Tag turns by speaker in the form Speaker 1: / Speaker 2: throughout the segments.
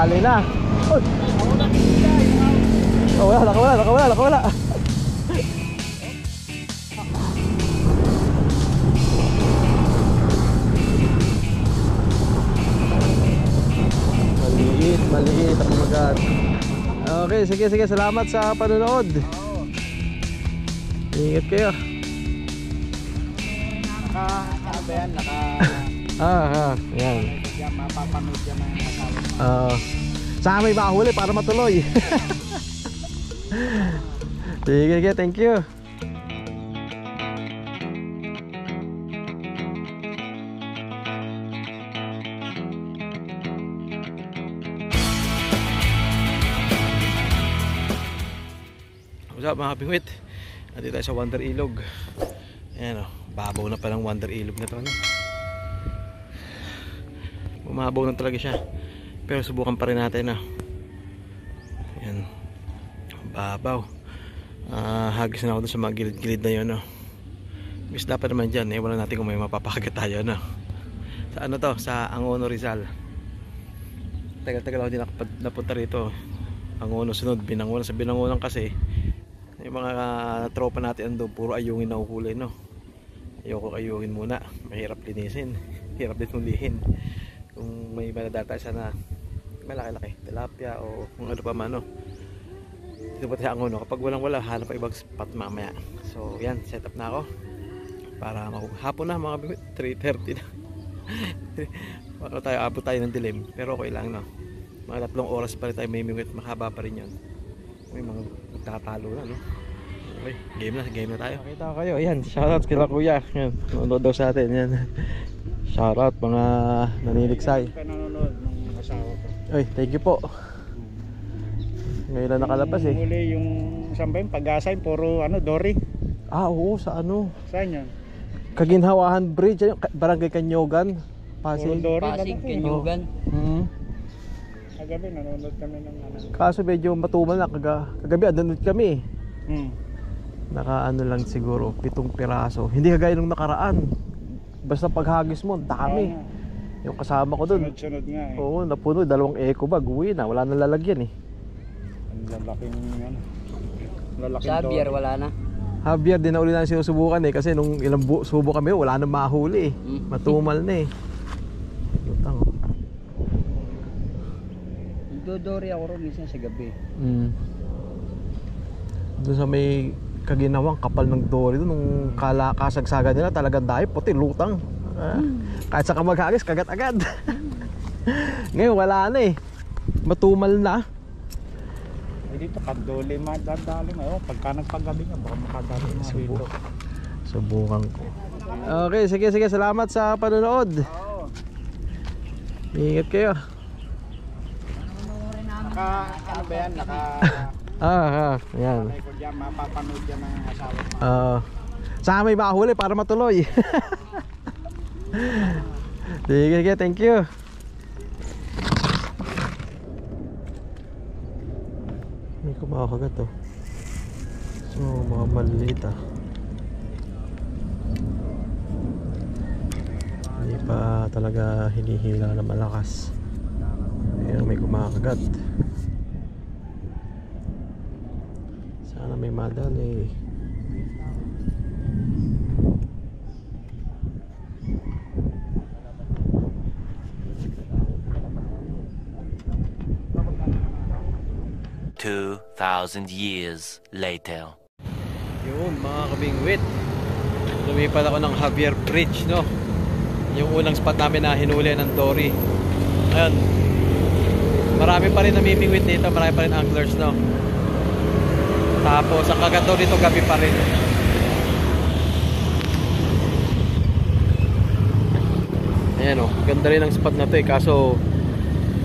Speaker 1: Nakahali na. Uy. Nakawala. Maliit ang magat. Okay, sige, salamat sa panonood. Ingat kayo.
Speaker 2: Ano ba yan?
Speaker 1: Yan.
Speaker 2: Mapapanood yan ng asawa.
Speaker 1: Saan may mahuli para matuloy. Sige, thank you. What's up mga kapingwit? Nandito tayo sa Wonder Ilog. Ayan o, babaw na palang Wonder Ilog na to, ano? Bumabaw na talaga siya. Pero subukan pa rin natin, no? Ayan, babaw. Hagis na ako dun sa mga gilid-gilid na yun, no? Bis dapat naman dyan, wala natin kung may mapapakagat tayo, no? Sa ano to? Sa Angono, Rizal. Tagal-tagal ako din napunta rito. Angono, sunod Binangonan. Sa Binangonan kasi yung mga tropa natin ando, puro ayungin na uhuli, no? Ayoko ayungin muna, mahirap linisin, hirap din hulihin. Kung may maladata sana malaki-laki, tilapia o kung ano pa man, no? Dito pa tayo Angono, kapag walang-wala hanap pa ibang spot mamaya. So yan, set up na ako para hapon na mga 3:30 na. Baka tayo abot tayo ng dilim, pero okay lang, no? Mga 3 oras pa rin tayo may mingwit, mahaba pa rin yun. May mga magtatalo na, no? Okay, game na tayo. Nakita ko kayo, yan, shoutout kila kuya. Yan, nanonood daw sa atin, yan. Shoutout mga naniliksay.
Speaker 2: Nanonood ng asawa ko.
Speaker 1: Oy, thank you po. Ngayon lang nakalabas eh.
Speaker 2: Muli yung saan ba yung Pag-asay, puro ano, Dory.
Speaker 1: Oo, sa ano?
Speaker 2: Saan yan?
Speaker 1: Kaginhawahan Bridge, Barangay Kanyogan, Pasig.
Speaker 2: Puro Dory,
Speaker 3: Pasig, Kanyogan.
Speaker 2: Kagabi nanonood kami ng ano.
Speaker 1: Kaso medyo matumal na, kagabi andun kami. Naka ano lang siguro 7 piraso. Hindi kagaya nung nakaraan. Basta paghagis mo, dami. Yung kasama ko dun,
Speaker 2: Sunod-sunod nga eh.
Speaker 1: oo, napuno, 2 eco bag, uwi na, wala nang lalagyan eh.
Speaker 2: Ang lalaking ano. Lalaking
Speaker 3: Sa Javier,
Speaker 2: Dory.
Speaker 3: wala na.
Speaker 1: Javier, din na uli na sinusubukan eh, kasi nung ilang subo kami, wala nang mahuli eh. Matumal na eh. Lutang.
Speaker 3: Dodori ako rin minsan sa gabi.
Speaker 1: Doon sa may Kaginawang, kapal ng dory doon, nung kasagsagan nila talagang dahil puti, lutang. Kahit sa kamaghagis, kagat agad. Ngayon wala na eh, matumal na.
Speaker 2: Dito kadoli, madadali mo. Pagka nagpagabi nga, baka makadali mo dito.
Speaker 1: Subukan ko. Okay, sige, salamat sa panonood. Ingat kayo.
Speaker 2: Ano ba yan?
Speaker 1: Yan.
Speaker 2: Mapapanood yan ng asawa.
Speaker 1: Saan may mahuli para matuloy. Sige, thank you. May kumakagat to. So, mga maliliit Hindi pa talaga hinihila na malakas. Ayan, may kumakagat. Sana may madali.
Speaker 4: $2,000 years later.
Speaker 1: Yun mga kabingwit, lumipad ako ng Javier Bridge, no? Yung unang spot namin na hinuli ng dory. Ayun, marami pa rin namimingwit dito, marami pa rin anglers, no? Tapos ang kaganda dito, gabi pa rin. Ayan o, ganda rin ang spot na to eh, kaso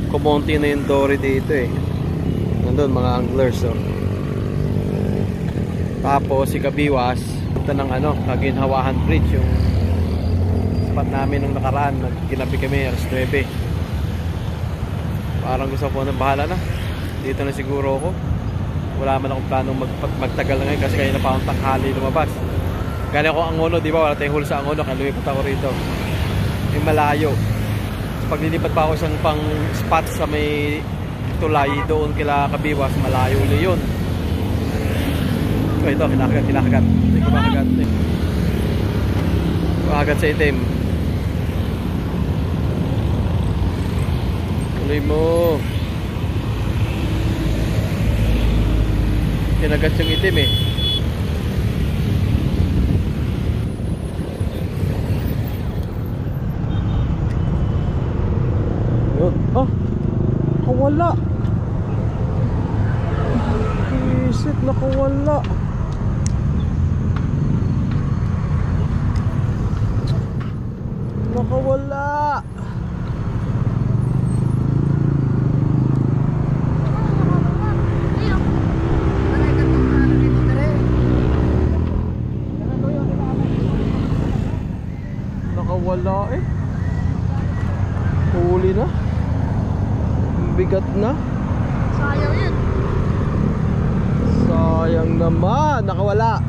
Speaker 1: kumonti na yung dory dito eh. Nandun mga anglers, oh. Tapos si Kabiwas, ito ng ano, Kaginhawahan Bridge, yung spot namin nung nakaraan, ginabi kami alas 9. Parang gusto ko na bahala na, dito na siguro ako. Wala man akong planong magtagal na ngayon kasi kaya na pa akong tanghali lumabas. Galing ako Angono, di ba? Wala tayong huli sa Angono, kaya lumipat ako rito. Yung malayo. Pag nilipat pa ako isang pang spot sa may tulay doon kila Kabiwas, malayo uli yun. Ito, kinakagat. Hindi ko makagat. Makagat sa itim. Tuloy mo. Kinagat yung itim eh. Yun. Ah! Nakawala. Isip, nakawala. Nakawala. Nakawala eh. Huli na. Bigat na.
Speaker 3: Sayang yun.
Speaker 1: Sayang naman. Nakawala.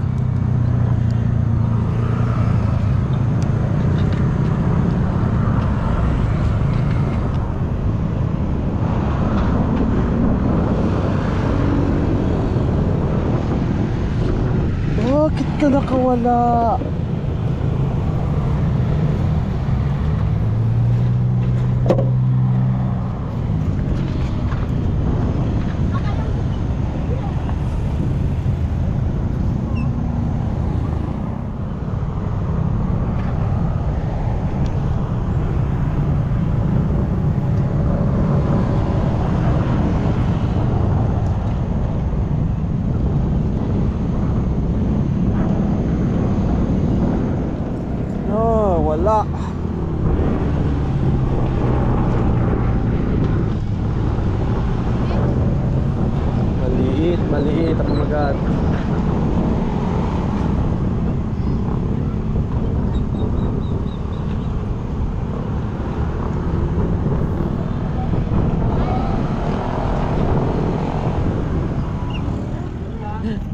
Speaker 1: Bakit ka nakawala? Wala. Maliit ang magat.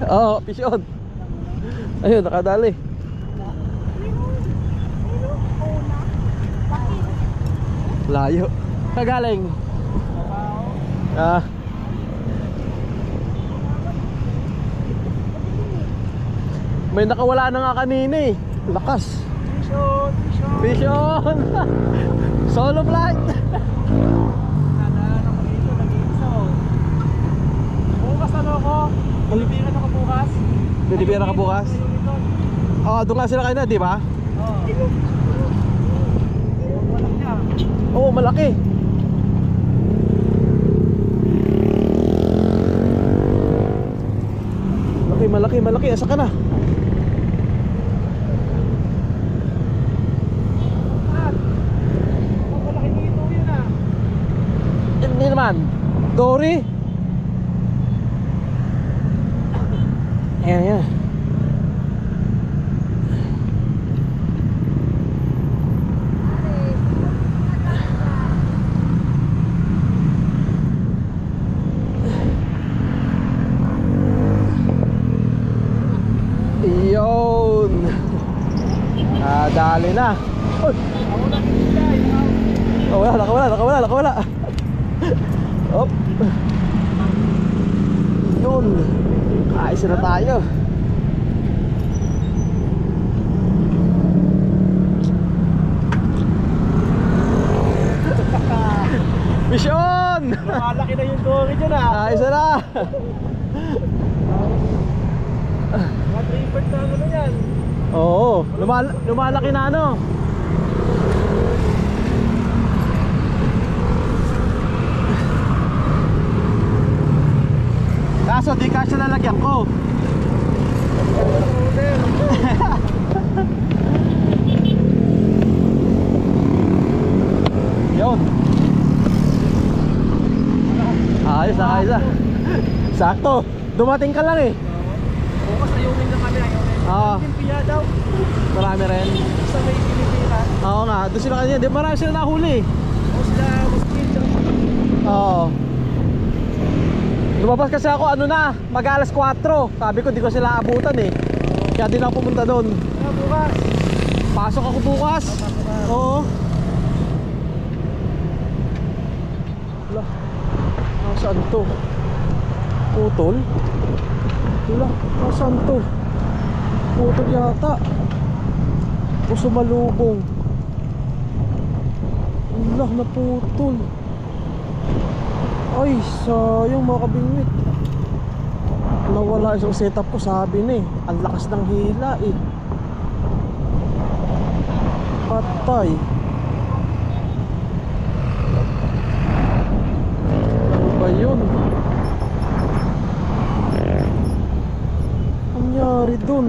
Speaker 1: Oh, pisyon. Ayun, nakadali. Layo. Kagaling. Ah. May nakawala na nga kanina eh. Lakas. Vision. Solo flight.
Speaker 2: Bukas ano ako? Malibira na ka bukas?
Speaker 1: Malibira ka bukas? Oo, doon nga sila kanina, di ba? Oo, malaki. Malaki. Asa ka na?
Speaker 2: Malaki dito yun ah.
Speaker 1: Hindi naman. Dory. Ayan. Yun. Dali na. Oh, nakawala. Op. Yun. Ayos na tayo. Mission!
Speaker 2: Lumalaki na yung dory dyan ah.
Speaker 1: Ayos na.
Speaker 2: Mga 3 na ano yan.
Speaker 1: Oo, lumalaki na ano. Kaso di kasya lalagyan ko. Yun. Ayos na. Sakto. Dumating ka lang eh.
Speaker 2: Bukas ayunin na kami.
Speaker 1: Oo.
Speaker 2: Timpiya daw.
Speaker 1: Marami rin.
Speaker 2: Sa may Pilipinas.
Speaker 1: Oo nga, doon sila kanina. Di marami sila nahuli.
Speaker 2: O sila Muslim.
Speaker 1: Oo. Lumabas kasi ako mag alas 4. Sabi ko di ko sila abutan eh. Kaya din ako pumunta doon.
Speaker 2: Bukas.
Speaker 1: Pasok ako bukas. Oo. Saan to? Putol? Wala, saan to? Putol yata. O sumalubong. Wala, naputol. Ay, sayang mga kabingwit. Nawala isang setup ko, sabi na eh. Ang lakas ng hila eh. Patay. Ano ba yun? Ang nangyari dun?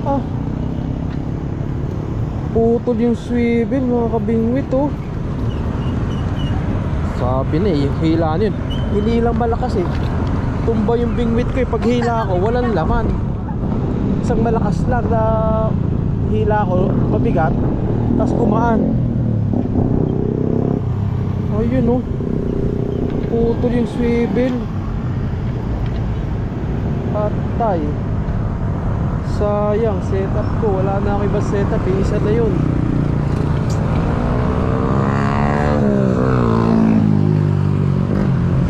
Speaker 1: Ah, putol yung swivel mga kabingwit oh. Sabi na eh, yung hila yun hindi lang malakas eh. Tumba yung bingwit ko eh. Pag hila ko, walang laman. Isang malakas lang na hila ko, mabigat, tapos gumaan. Ayun oh, putol yung swivel. Patay. Sayang, setup ko. Wala na ako iba setup eh. Isa na yun.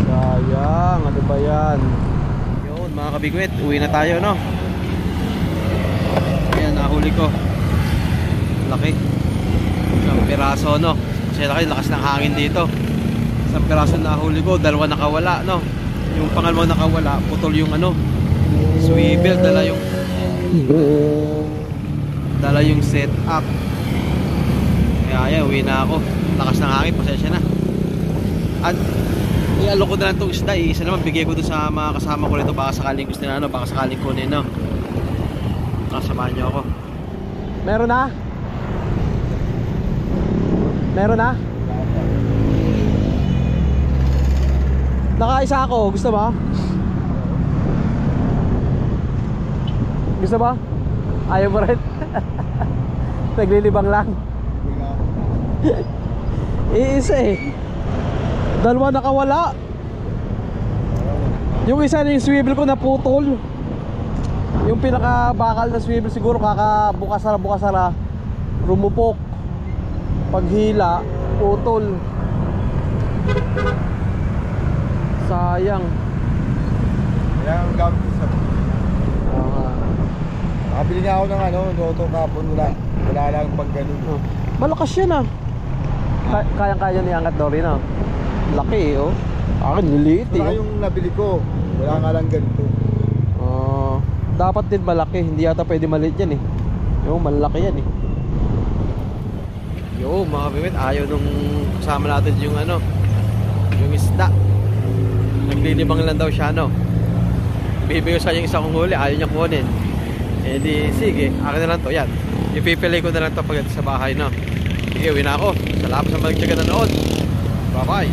Speaker 1: Sayang, ano ba yan? Yun mga kabigwit, uwi na tayo no. Ayan, nahuli ko. Laki. Isang piraso no. Kasi laki, lakas ng hangin dito. Isang piraso nahuli ko, dalawa nakawala no. Yung pangalawang nakawala, putol yung ano, swivel, dala yung setup. Kaya ayan, uwi na ako. Lakas ng hangin, pasensya na. At ialok ko na lang itong isda. Isa naman bigay ko doon sa mga kasama ko rito. Baka sakaling gusto na ano, baka sakaling kunin no. Kasamahan nyo ako. Meron na? Meron na? Nakaisa ako, gusto ba? Gusto ba? Ayaw mo rin? Naglilibang lang. Iisa eh. Dalawa nakawala. Yung isa na yung swivel ko naputol. Yung pinakabakal na swivel siguro bukas-sara rumupok. Paghila, putol. Sayang.
Speaker 2: Kaya ang gamit sa nakabili niya ako ng ano, Noto kapon, wala lang pag ganun.
Speaker 1: Malakas yan ah. Kayang-kaya ni Angat Dory no? Laki eh oh. Akin liliit eh.
Speaker 2: Wala yung nabili ko, wala nga lang ganito.
Speaker 1: Dapat din malaki, hindi yata pwede maliit yan eh. Yung malaki yan eh. Yo mga bimit, ayaw nung kasama natin yung ano, yung isda. Naglilibang lang daw siya no. Bibigay sa kanya isang huli, ayaw niya kunin. Eh di sige, akin na lang to, yan. Ipipili ko na lang to pag sa bahay no. Sige, uwi na ako. Salamat sa magtyaga na noon. Bye bye.